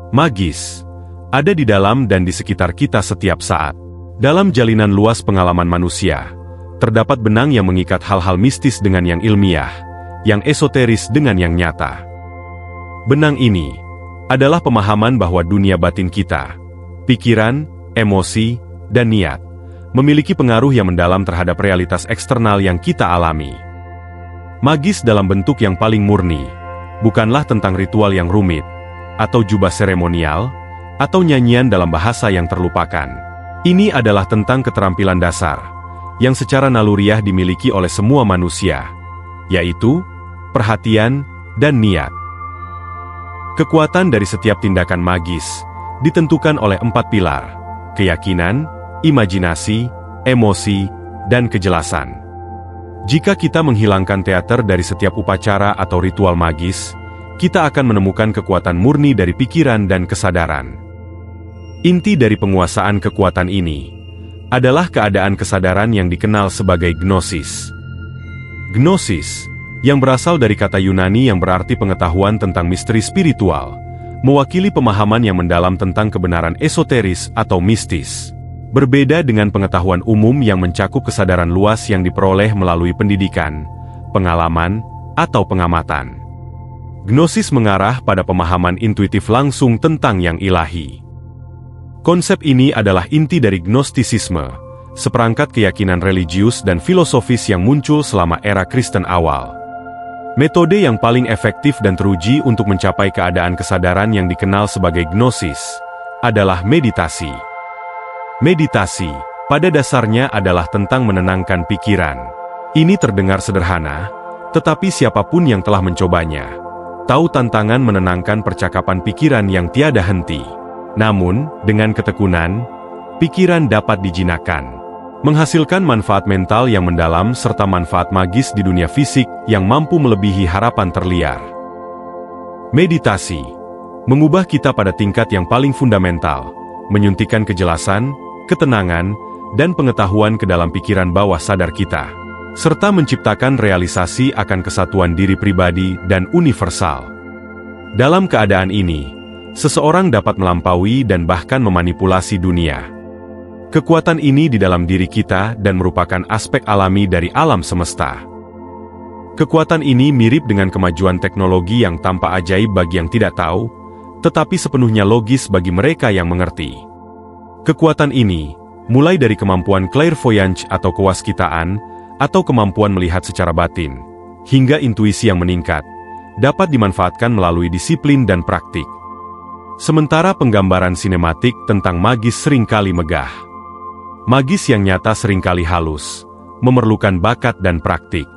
Magis ada di dalam dan di sekitar kita setiap saat. Dalam jalinan luas pengalaman manusia, terdapat benang yang mengikat hal-hal mistis dengan yang ilmiah, yang esoteris dengan yang nyata. Benang ini adalah pemahaman bahwa dunia batin kita, pikiran, emosi, dan niat, memiliki pengaruh yang mendalam terhadap realitas eksternal yang kita alami. Magis dalam bentuk yang paling murni, bukanlah tentang ritual yang rumit, atau jubah seremonial, atau nyanyian dalam bahasa yang terlupakan. Ini adalah tentang keterampilan dasar, yang secara naluriah dimiliki oleh semua manusia, yaitu perhatian dan niat. Kekuatan dari setiap tindakan magis ditentukan oleh 4 pilar: keyakinan, imajinasi, emosi, dan kejelasan. Jika kita menghilangkan teater dari setiap upacara atau ritual magis, kita akan menemukan kekuatan murni dari pikiran dan kesadaran. Inti dari penguasaan kekuatan ini adalah keadaan kesadaran yang dikenal sebagai gnosis. Gnosis, yang berasal dari kata Yunani yang berarti pengetahuan tentang misteri spiritual, mewakili pemahaman yang mendalam tentang kebenaran esoteris atau mistis. Berbeda dengan pengetahuan umum yang mencakup kesadaran luas yang diperoleh melalui pendidikan, pengalaman, atau pengamatan. Gnosis mengarah pada pemahaman intuitif langsung tentang yang ilahi. Konsep ini adalah inti dari Gnostisisme, seperangkat keyakinan religius dan filosofis yang muncul selama era Kristen awal. Metode yang paling efektif dan teruji untuk mencapai keadaan kesadaran yang dikenal sebagai gnosis adalah meditasi. Meditasi, pada dasarnya adalah tentang menenangkan pikiran. Ini terdengar sederhana, tetapi siapapun yang telah mencobanya tahu tantangan menenangkan percakapan pikiran yang tiada henti. Namun, dengan ketekunan, pikiran dapat dijinakkan, menghasilkan manfaat mental yang mendalam serta manfaat magis di dunia fisik yang mampu melebihi harapan terliar. Meditasi mengubah kita pada tingkat yang paling fundamental, menyuntikkan kejelasan, ketenangan, dan pengetahuan ke dalam pikiran bawah sadar kita, serta menciptakan realisasi akan kesatuan diri pribadi dan universal. Dalam keadaan ini, seseorang dapat melampaui dan bahkan memanipulasi dunia. Kekuatan ini di dalam diri kita dan merupakan aspek alami dari alam semesta. Kekuatan ini mirip dengan kemajuan teknologi yang tampak ajaib bagi yang tidak tahu, tetapi sepenuhnya logis bagi mereka yang mengerti. Kekuatan ini, mulai dari kemampuan clairvoyance atau kewaskitaan, atau kemampuan melihat secara batin, hingga intuisi yang meningkat, dapat dimanfaatkan melalui disiplin dan praktik. Sementara penggambaran sinematik tentang magis seringkali megah. Magis yang nyata seringkali halus, memerlukan bakat dan praktik.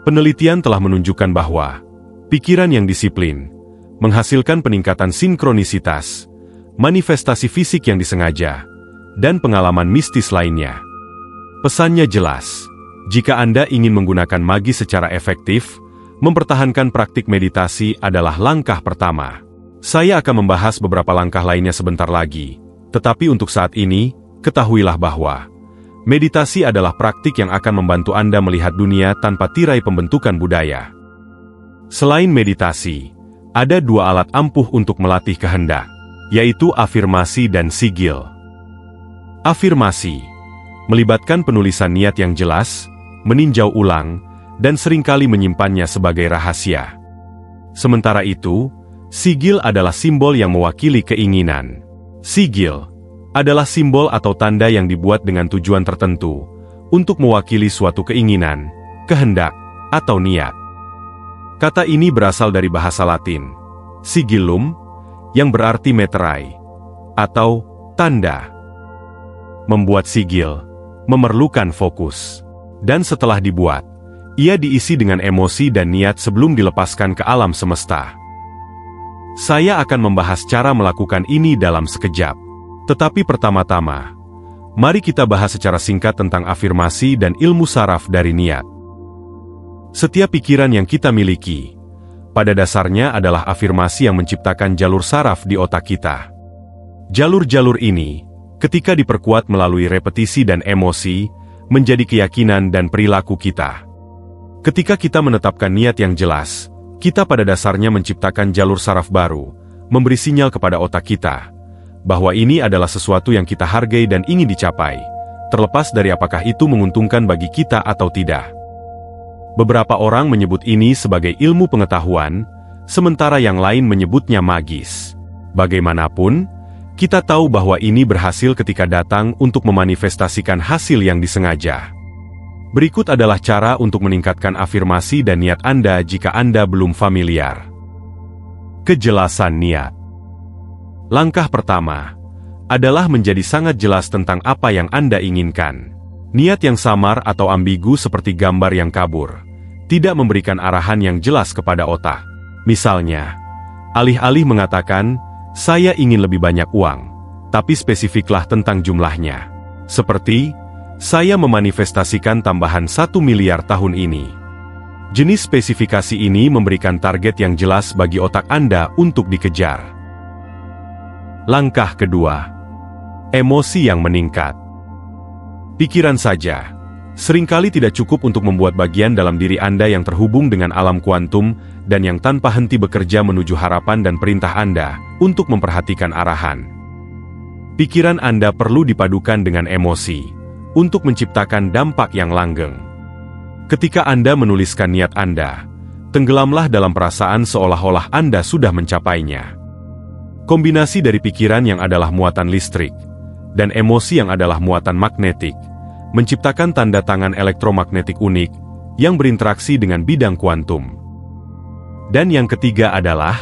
Penelitian telah menunjukkan bahwa pikiran yang disiplin menghasilkan peningkatan sinkronisitas, manifestasi fisik yang disengaja, dan pengalaman mistis lainnya. Pesannya jelas, jika Anda ingin menggunakan magis secara efektif, mempertahankan praktik meditasi adalah langkah pertama. Saya akan membahas beberapa langkah lainnya sebentar lagi, tetapi untuk saat ini, ketahuilah bahwa meditasi adalah praktik yang akan membantu Anda melihat dunia tanpa tirai pembentukan budaya. Selain meditasi, ada 2 alat ampuh untuk melatih kehendak, yaitu afirmasi dan sigil. Afirmasi melibatkan penulisan niat yang jelas, meninjau ulang, dan seringkali menyimpannya sebagai rahasia. Sementara itu, sigil adalah simbol yang mewakili keinginan. Sigil adalah simbol atau tanda yang dibuat dengan tujuan tertentu, untuk mewakili suatu keinginan, kehendak, atau niat. Kata ini berasal dari bahasa Latin, sigillum, yang berarti meterai, atau tanda. Membuat sigil memerlukan fokus, dan setelah dibuat, ia diisi dengan emosi dan niat sebelum dilepaskan ke alam semesta. Saya akan membahas cara melakukan ini dalam sekejap. Tetapi pertama-tama, mari kita bahas secara singkat tentang afirmasi dan ilmu saraf dari niat. Setiap pikiran yang kita miliki, pada dasarnya adalah afirmasi yang menciptakan jalur saraf di otak kita. Jalur-jalur ini, ketika diperkuat melalui repetisi dan emosi, menjadi keyakinan dan perilaku kita. Ketika kita menetapkan niat yang jelas, kita pada dasarnya menciptakan jalur saraf baru, memberi sinyal kepada otak kita bahwa ini adalah sesuatu yang kita hargai dan ingin dicapai, terlepas dari apakah itu menguntungkan bagi kita atau tidak. Beberapa orang menyebut ini sebagai ilmu pengetahuan, sementara yang lain menyebutnya magis. Bagaimanapun, kita tahu bahwa ini berhasil ketika datang untuk memanifestasikan hasil yang disengaja. Berikut adalah cara untuk meningkatkan afirmasi dan niat Anda jika Anda belum familiar. Kejelasan niat. Langkah pertama adalah menjadi sangat jelas tentang apa yang Anda inginkan. Niat yang samar atau ambigu seperti gambar yang kabur tidak memberikan arahan yang jelas kepada otak. Misalnya, alih-alih mengatakan, "Saya ingin lebih banyak uang," tapi spesifiklah tentang jumlahnya. Seperti, "Saya memanifestasikan tambahan 1 miliar tahun ini." Jenis spesifikasi ini memberikan target yang jelas bagi otak Anda untuk dikejar. Langkah kedua, emosi yang meningkat. Pikiran saja seringkali tidak cukup untuk membuat bagian dalam diri Anda yang terhubung dengan alam kuantum dan yang tanpa henti bekerja menuju harapan dan perintah Anda untuk memperhatikan arahan. Pikiran Anda perlu dipadukan dengan emosi untuk menciptakan dampak yang langgeng. Ketika Anda menuliskan niat Anda, tenggelamlah dalam perasaan seolah-olah Anda sudah mencapainya. Kombinasi dari pikiran yang adalah muatan listrik dan emosi yang adalah muatan magnetik menciptakan tanda tangan elektromagnetik unik yang berinteraksi dengan bidang kuantum. Dan yang ketiga adalah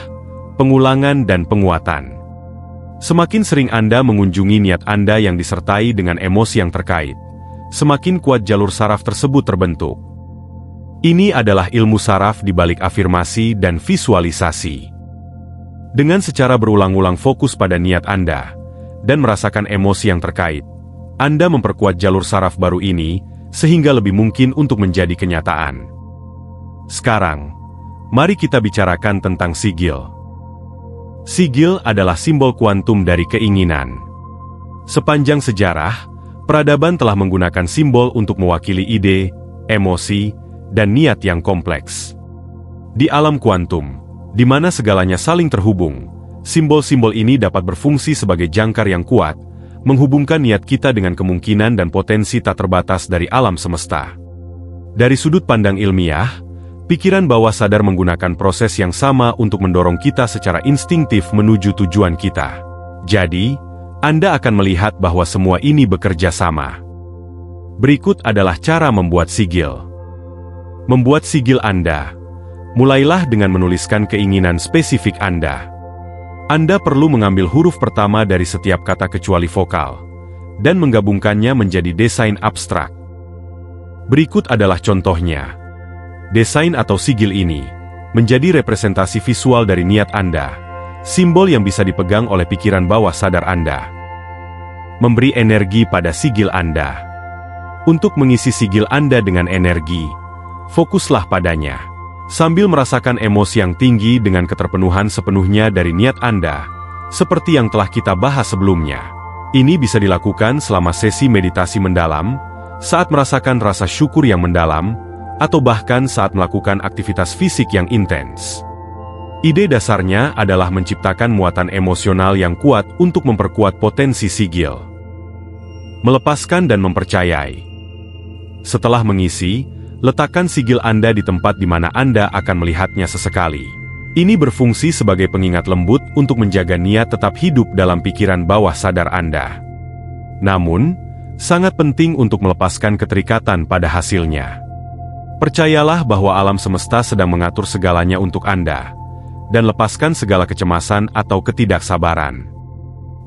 pengulangan dan penguatan. Semakin sering Anda mengunjungi niat Anda yang disertai dengan emosi yang terkait, semakin kuat jalur saraf tersebut terbentuk. Ini adalah ilmu saraf di balik afirmasi dan visualisasi. Dengan secara berulang-ulang fokus pada niat Anda dan merasakan emosi yang terkait, Anda memperkuat jalur saraf baru ini sehingga lebih mungkin untuk menjadi kenyataan. Sekarang, mari kita bicarakan tentang sigil. Sigil adalah simbol kuantum dari keinginan. Sepanjang sejarah, peradaban telah menggunakan simbol untuk mewakili ide, emosi, dan niat yang kompleks. Di alam kuantum, di mana segalanya saling terhubung, simbol-simbol ini dapat berfungsi sebagai jangkar yang kuat, menghubungkan niat kita dengan kemungkinan dan potensi tak terbatas dari alam semesta. Dari sudut pandang ilmiah, pikiran bawah sadar menggunakan proses yang sama untuk mendorong kita secara instingtif menuju tujuan kita. Jadi, Anda akan melihat bahwa semua ini bekerja sama. Berikut adalah cara membuat sigil. Membuat sigil Anda. Mulailah dengan menuliskan keinginan spesifik Anda. Anda perlu mengambil huruf pertama dari setiap kata kecuali vokal, dan menggabungkannya menjadi desain abstrak. Berikut adalah contohnya. Desain atau sigil ini menjadi representasi visual dari niat Anda, simbol yang bisa dipegang oleh pikiran bawah sadar Anda. Memberi energi pada sigil Anda. Untuk mengisi sigil Anda dengan energi, fokuslah padanya. Sambil merasakan emosi yang tinggi dengan keterpenuhan sepenuhnya dari niat Anda, seperti yang telah kita bahas sebelumnya. Ini bisa dilakukan selama sesi meditasi mendalam, saat merasakan rasa syukur yang mendalam, atau bahkan saat melakukan aktivitas fisik yang intens. Ide dasarnya adalah menciptakan muatan emosional yang kuat untuk memperkuat potensi sigil. Melepaskan dan mempercayai. Setelah mengisi, letakkan sigil Anda di tempat di mana Anda akan melihatnya sesekali. Ini berfungsi sebagai pengingat lembut untuk menjaga niat tetap hidup dalam pikiran bawah sadar Anda. Namun, sangat penting untuk melepaskan keterikatan pada hasilnya. Percayalah bahwa alam semesta sedang mengatur segalanya untuk Anda, dan lepaskan segala kecemasan atau ketidaksabaran.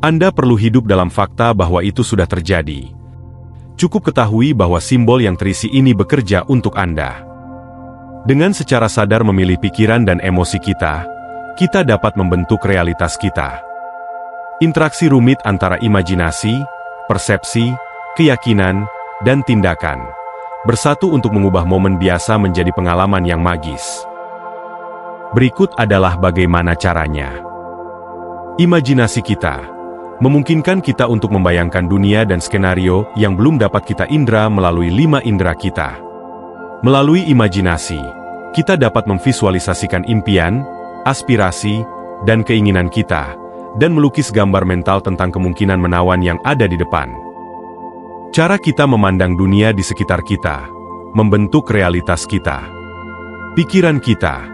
Anda perlu hidup dalam fakta bahwa itu sudah terjadi. Cukup ketahui bahwa simbol yang terisi ini bekerja untuk Anda. Dengan secara sadar memilih pikiran dan emosi kita, kita dapat membentuk realitas kita. Interaksi rumit antara imajinasi, persepsi, keyakinan, dan tindakan bersatu untuk mengubah momen biasa menjadi pengalaman yang magis. Berikut adalah bagaimana caranya. Imajinasi kita memungkinkan kita untuk membayangkan dunia dan skenario yang belum dapat kita indra melalui 5 indera kita. Melalui imajinasi, kita dapat memvisualisasikan impian, aspirasi, dan keinginan kita, dan melukis gambar mental tentang kemungkinan menawan yang ada di depan. Cara kita memandang dunia di sekitar kita membentuk realitas kita. Pikiran kita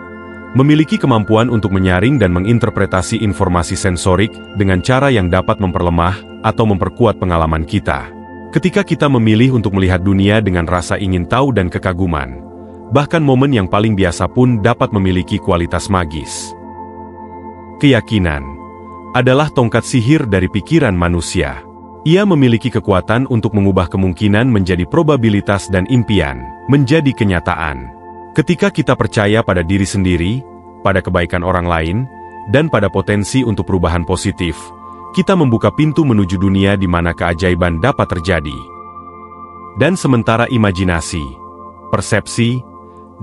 memiliki kemampuan untuk menyaring dan menginterpretasi informasi sensorik dengan cara yang dapat memperlemah atau memperkuat pengalaman kita. Ketika kita memilih untuk melihat dunia dengan rasa ingin tahu dan kekaguman, bahkan momen yang paling biasa pun dapat memiliki kualitas magis. Keyakinan adalah tongkat sihir dari pikiran manusia. Ia memiliki kekuatan untuk mengubah kemungkinan menjadi probabilitas dan impian menjadi kenyataan. Ketika kita percaya pada diri sendiri, pada kebaikan orang lain, dan pada potensi untuk perubahan positif, kita membuka pintu menuju dunia di mana keajaiban dapat terjadi. Dan sementara imajinasi, persepsi,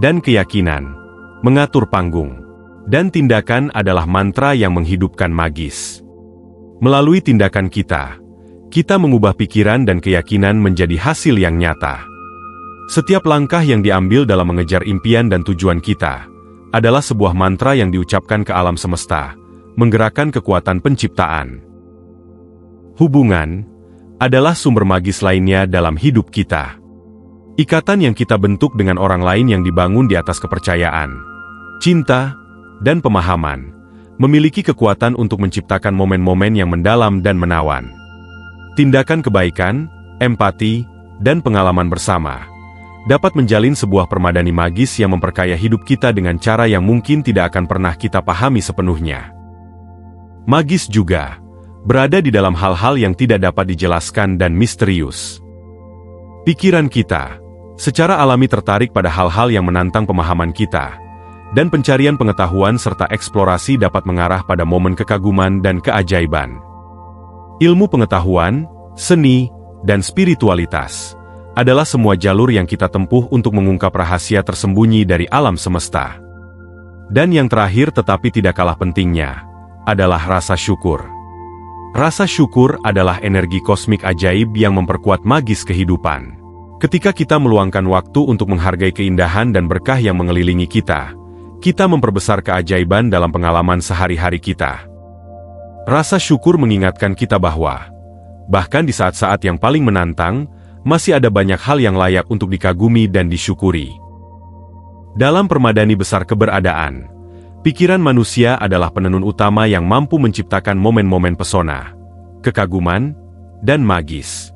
dan keyakinan mengatur panggung, dan tindakan adalah mantra yang menghidupkan magis. Melalui tindakan kita mengubah pikiran dan keyakinan menjadi hasil yang nyata. Setiap langkah yang diambil dalam mengejar impian dan tujuan kita adalah sebuah mantra yang diucapkan ke alam semesta, menggerakkan kekuatan penciptaan. Hubungan adalah sumber magis lainnya dalam hidup kita. Ikatan yang kita bentuk dengan orang lain yang dibangun di atas kepercayaan, cinta, dan pemahaman, memiliki kekuatan untuk menciptakan momen-momen yang mendalam dan menawan. Tindakan kebaikan, empati, dan pengalaman bersama dapat menjalin sebuah permadani magis yang memperkaya hidup kita dengan cara yang mungkin tidak akan pernah kita pahami sepenuhnya. Magis juga berada di dalam hal-hal yang tidak dapat dijelaskan dan misterius. Pikiran kita secara alami tertarik pada hal-hal yang menantang pemahaman kita, dan pencarian pengetahuan serta eksplorasi dapat mengarah pada momen kekaguman dan keajaiban. Ilmu pengetahuan, seni, dan spiritualitas adalah semua jalur yang kita tempuh untuk mengungkap rahasia tersembunyi dari alam semesta. Dan yang terakhir tetapi tidak kalah pentingnya, adalah rasa syukur. Rasa syukur adalah energi kosmik ajaib yang memperkuat magis kehidupan. Ketika kita meluangkan waktu untuk menghargai keindahan dan berkah yang mengelilingi kita memperbesar keajaiban dalam pengalaman sehari-hari kita. Rasa syukur mengingatkan kita bahwa, bahkan di saat-saat yang paling menantang, masih ada banyak hal yang layak untuk dikagumi dan disyukuri. Dalam permadani besar keberadaan, pikiran manusia adalah penenun utama yang mampu menciptakan momen-momen pesona, kekaguman, dan magis.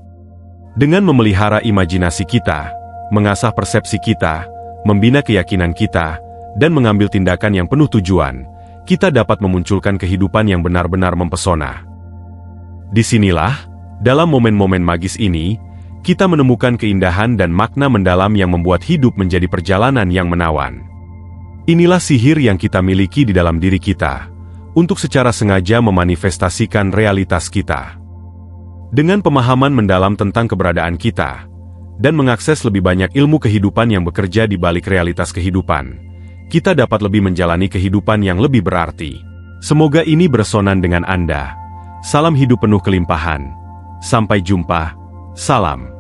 Dengan memelihara imajinasi kita, mengasah persepsi kita, membina keyakinan kita, dan mengambil tindakan yang penuh tujuan, kita dapat memunculkan kehidupan yang benar-benar mempesona. Disinilah, dalam momen-momen magis ini, kita menemukan keindahan dan makna mendalam yang membuat hidup menjadi perjalanan yang menawan. Inilah sihir yang kita miliki di dalam diri kita, untuk secara sengaja memanifestasikan realitas kita. Dengan pemahaman mendalam tentang keberadaan kita, dan mengakses lebih banyak ilmu kehidupan yang bekerja di balik realitas kehidupan, kita dapat lebih menjalani kehidupan yang lebih berarti. Semoga ini beresonan dengan Anda. Salam hidup penuh kelimpahan. Sampai jumpa. Salam.